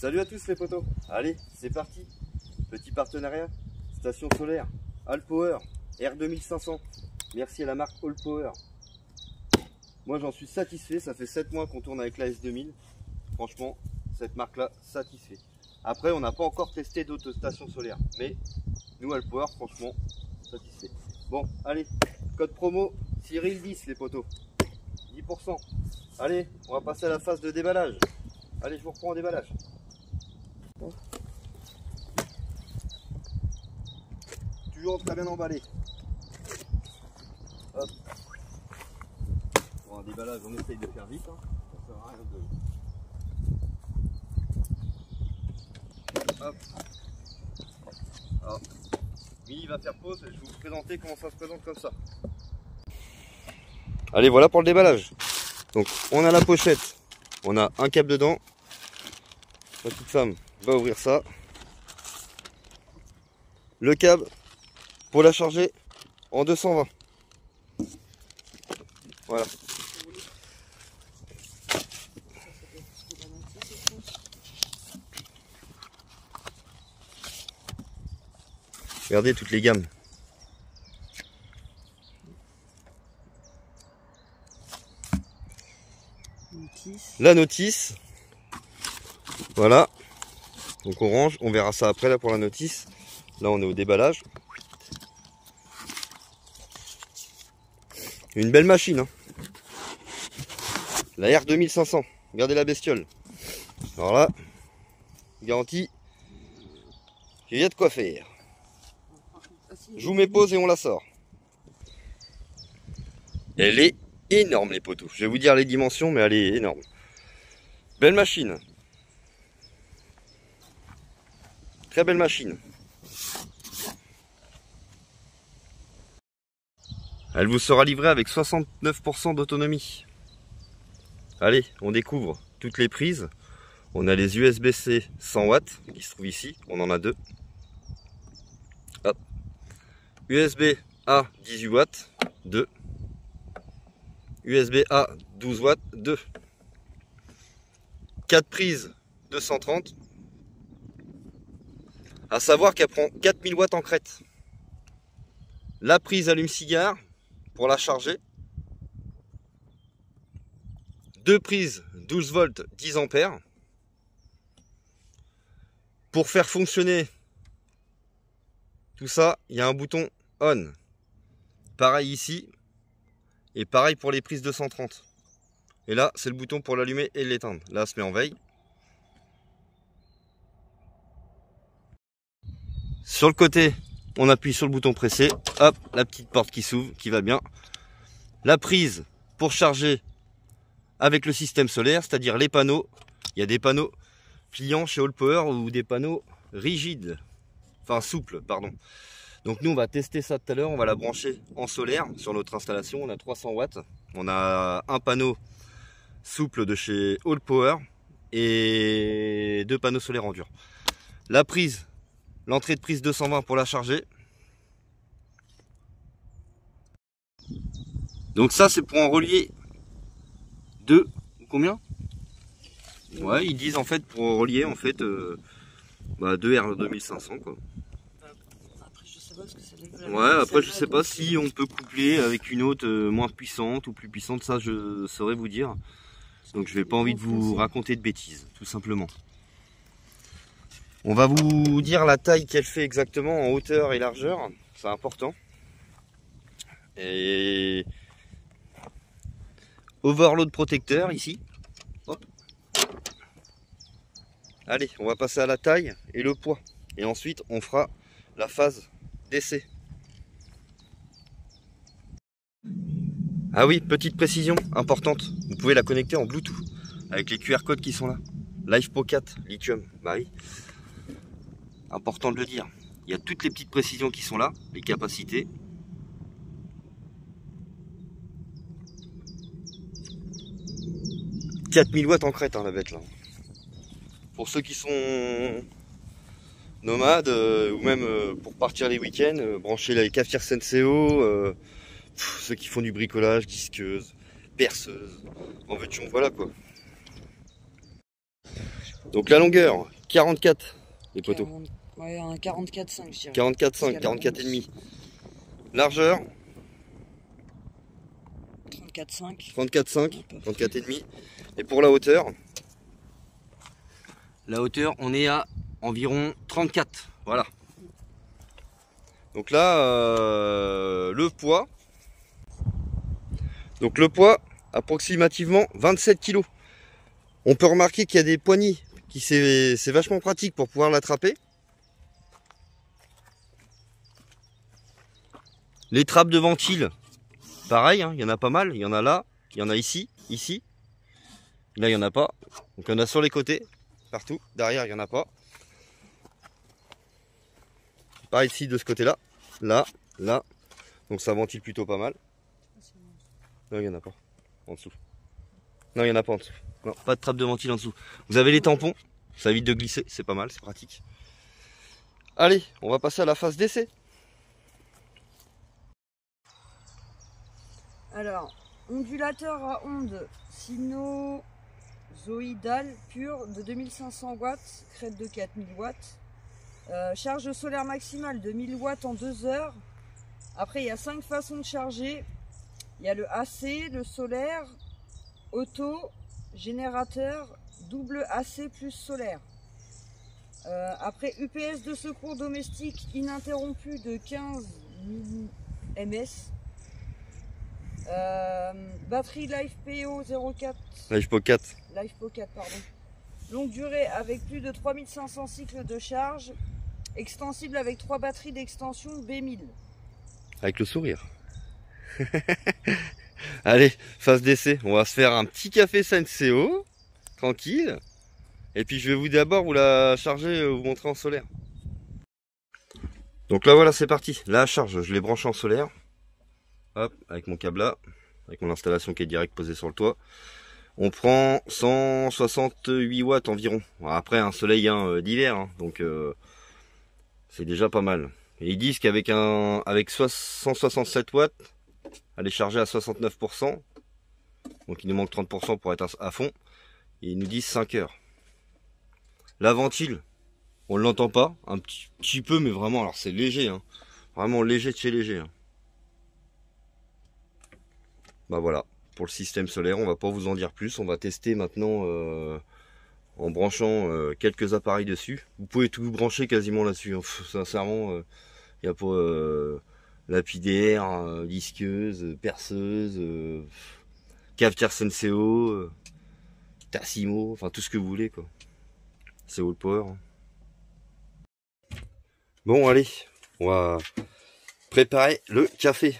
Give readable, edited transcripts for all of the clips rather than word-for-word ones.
Salut à tous les potos. Allez, c'est parti. Petit partenariat. Station solaire. Allpower. R2500. Merci à la marque Allpower. Moi j'en suis satisfait. Ça fait 7 mois qu'on tourne avec la S2000. Franchement, cette marque-là, satisfait. Après, on n'a pas encore testé d'autres stations solaires. Mais nous, Allpower, franchement, satisfait. Bon, allez. Code promo Cyril10 les potos. 10%. Allez, on va passer à la phase de déballage. Allez, je vous reprends en déballage. Toujours très bien emballé. Hop. Bon, un déballage, on essaye de faire vite. Hein. Ça sert à rien de... Hop. Alors, Mini va faire pause et je vais vous présenter comment ça se présente comme ça. Allez, voilà pour le déballage. Donc, on a la pochette. On a un câble dedans. Ma petite femme va ouvrir ça. Le câble pour la charger en 220. Voilà. Regardez toutes les gammes. La notice. Voilà. Donc on range, on verra ça après là pour la notice. Là on est au déballage. Une belle machine. Hein. La R2500. Regardez la bestiole. Alors là, garantie qu'il y a de quoi faire. Je vous mets pause et on la sort. Elle est énorme les poteaux. Je vais vous dire les dimensions, mais elle est énorme. Belle machine. Très belle machine. Elle vous sera livrée avec 69% d'autonomie. Allez, on découvre toutes les prises. On a les USB-C 100 watts qui se trouvent ici. On en a deux. Hop. USB-A 18 watts, 2. USB-A 12 watts, 2. 4 prises 230. À savoir qu'elle prend 4000 watts en crête. La prise allume-cigare pour la charger. 2 prises 12 volts 10 ampères. Pour faire fonctionner tout ça, il y a un bouton on. Pareil ici. Et pareil pour les prises 230. Et là, c'est le bouton pour l'allumer et l'éteindre. Là, ça se met en veille. Sur le côté, on appuie sur le bouton pressé. Hop, la petite porte qui s'ouvre, qui va bien. La prise pour charger avec le système solaire, c'est-à-dire les panneaux. Il y a des panneaux pliants chez Allpower ou des panneaux rigides. Enfin, souples, pardon. Donc nous, on va tester ça tout à l'heure. On va la brancher en solaire sur notre installation. On a 300 watts. On a un panneau souple de chez Allpower et 2 panneaux solaires en dur. La prise, l'entrée de prise 220 pour la charger. Donc ça, c'est pour en relier 2 ou combien? Ouais, ils disent en fait pour relier en fait 2 R2500 quoi. Ouais, après je sais pas si on peut coupler avec une autre moins puissante ou plus puissante, ça je saurais vous dire. Donc je n'ai pas envie de vous raconter de bêtises, tout simplement. On va vous dire la taille qu'elle fait exactement en hauteur et largeur, c'est important. Et overload protecteur ici. Hop. Allez, on va passer à la taille et le poids. Et ensuite on fera la phase d'essai. Ah oui, petite précision importante, vous pouvez la connecter en Bluetooth avec les QR codes qui sont là. LivePro 4 lithium, bah oui. Important de le dire. Il y a toutes les petites précisions qui sont là, les capacités. « 4000 watts en crête hein, la bête là. Pour ceux qui sont nomades ou même pour partir les week-ends, brancher les Kafir Senseo. Ceux qui font du bricolage, disqueuse, perceuse, en veux-tu, voilà quoi. Donc la longueur, 44 les poteaux. 40, ouais, un 44,5 je dirais. 44,5, 44,5. Largeur 34,5. 34,5, 34,5. Et pour la hauteur, on est à environ 34. Voilà. Donc là, le poids. Donc le poids, approximativement 27 kg. On peut remarquer qu'il y a des poignées, c'est vachement pratique pour pouvoir l'attraper. Les trappes de ventile, pareil, hein, il y en a pas mal. Il y en a là, il y en a ici, ici. Là, il n'y en a pas. Donc il y en a sur les côtés, partout. Derrière, il n'y en a pas. Pareil ici, de ce côté-là. Là, là. Donc ça ventile plutôt pas mal. Non, il n'y en a pas en dessous. Non, il n'y en a pas en dessous. Non, pas de trappe de ventile en dessous. Vous avez les tampons, ça évite de glisser, c'est pas mal, c'est pratique. Allez, on va passer à la phase d'essai. Alors, ondulateur à onde sinusoïdale pure de 2500 watts, crête de 4000 watts. Charge solaire maximale de 1000 watts en 2 heures. Après, il y a 5 façons de charger. Il y a le AC, le solaire, auto, générateur, double AC plus solaire. Après, UPS de secours domestique ininterrompu de 15 ms. Batterie LifePO 04. LifePO 4. LifePO 4, pardon. Longue durée avec plus de 3500 cycles de charge. Extensible avec 3 batteries d'extension B1000. Avec le sourire. Allez, phase d'essai. On va se faire un petit café Senseo. Tranquille. Et puis je vais d'abord vous la charger, vous montrer en solaire. Donc là voilà, c'est parti. La charge, je l'ai branché en solaire. Hop, avec mon câble là. Avec mon installation qui est direct posée sur le toit. On prend 168 watts environ. Après un soleil d'hiver, hein, donc c'est déjà pas mal. Et ils disent qu'avec avec 167 watts, elle est chargée à 69%. Donc il nous manque 30% pour être à fond. Et ils nous disent 5 heures. La ventile, on ne l'entend pas, un petit peu, mais vraiment, alors c'est léger, hein. Vraiment léger de chez léger. Hein. Bah voilà, pour le système solaire, on va pas vous en dire plus. On va tester maintenant en branchant quelques appareils dessus. Vous pouvez tout brancher quasiment là-dessus. Hein. Sincèrement, il y a pas lapidaire, disqueuse, perceuse, cafetière Senseo, Tassimo, enfin tout ce que vous voulez quoi. C'est all power. Hein. Bon allez, on va préparer le café.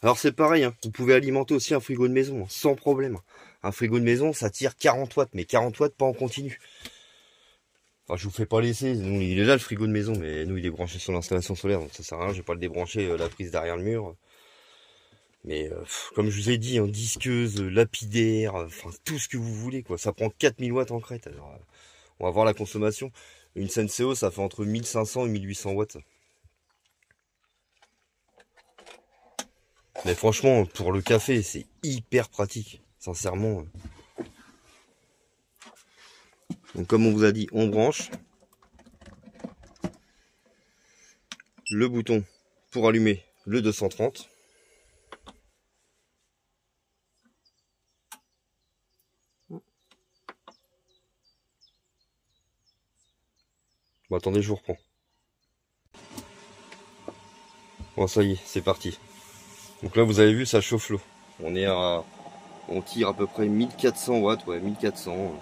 Alors c'est pareil, hein, vous pouvez alimenter aussi un frigo de maison, hein, sans problème. Un frigo de maison, ça tire 40 watts, mais 40 watts pas en continu. Enfin, je vous fais pas laisser, nous, il est là le frigo de maison, mais nous il est branché sur l'installation solaire, donc ça sert à rien, je vais pas le débrancher, la prise derrière le mur. Mais comme je vous ai dit, hein, disqueuse, lapidaire, enfin tout ce que vous voulez, quoi. Ça prend 4000 watts en crête, alors on va voir la consommation. Une Senseo, ça fait entre 1500 et 1800 watts. Mais franchement, pour le café, c'est hyper pratique, sincèrement. Donc comme on vous a dit, on branche le bouton pour allumer le 230. Bon, attendez, je vous reprends. Bon, ça y est, c'est parti. Donc là, vous avez vu, ça chauffe l'eau. On tire à peu près 1400 watts, ouais, 1400.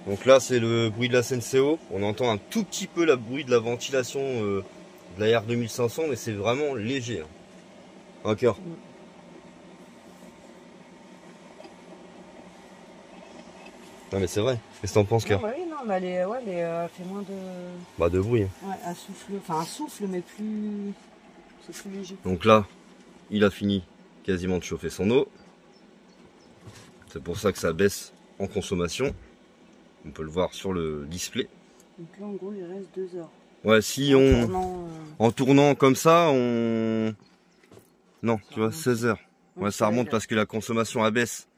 Donc là, c'est le bruit de la Senseo. On entend un tout petit peu le bruit de la ventilation de la R2500, mais c'est vraiment léger. Hein. Encore. Non mais c'est vrai. Qu'est-ce que t'en penses, Cœur? Oui, non, mais elle fait moins de... Bah de bruit. Hein. Ouais, elle souffle, enfin elle souffle, mais plus... c'est plus léger. Donc là, il a fini quasiment de chauffer son eau. C'est pour ça que ça baisse en consommation. On peut le voir sur le display. Donc là, en gros, il reste 2 heures. Ouais, si en tournant comme ça, on... Non, tu vois, 16 heures. Ouais, ça remonte parce que la consommation abaisse.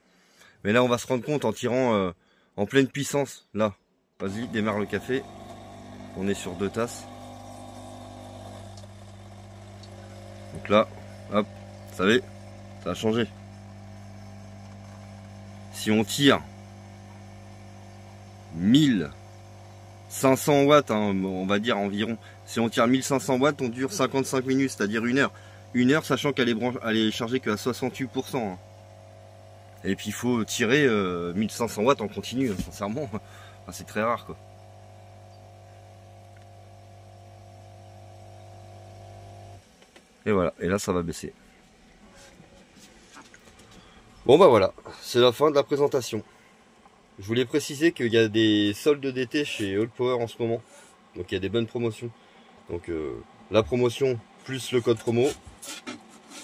Mais là, on va se rendre compte en tirant en pleine puissance, là, Vas-y, démarre le café. On est sur 2 tasses. Donc là, hop, vous savez, ça a changé. Si on tire 1500 watts, hein, on va dire environ, si on tire 1500 watts, on dure 55 minutes, c'est-à-dire 1 heure. 1 heure, sachant qu'elle est chargée qu'à 68%. Hein. Et puis il faut tirer 1500 watts en continu, hein, sincèrement. Enfin, c'est très rare, quoi. Et voilà, et là ça va baisser. Bon bah voilà, c'est la fin de la présentation. Je voulais préciser qu'il y a des soldes d'été chez All Power en ce moment. Donc il y a des bonnes promotions. Donc la promotion plus le code promo,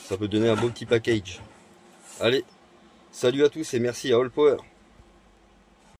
ça peut donner un beau petit package. Allez, salut à tous et merci à All Power.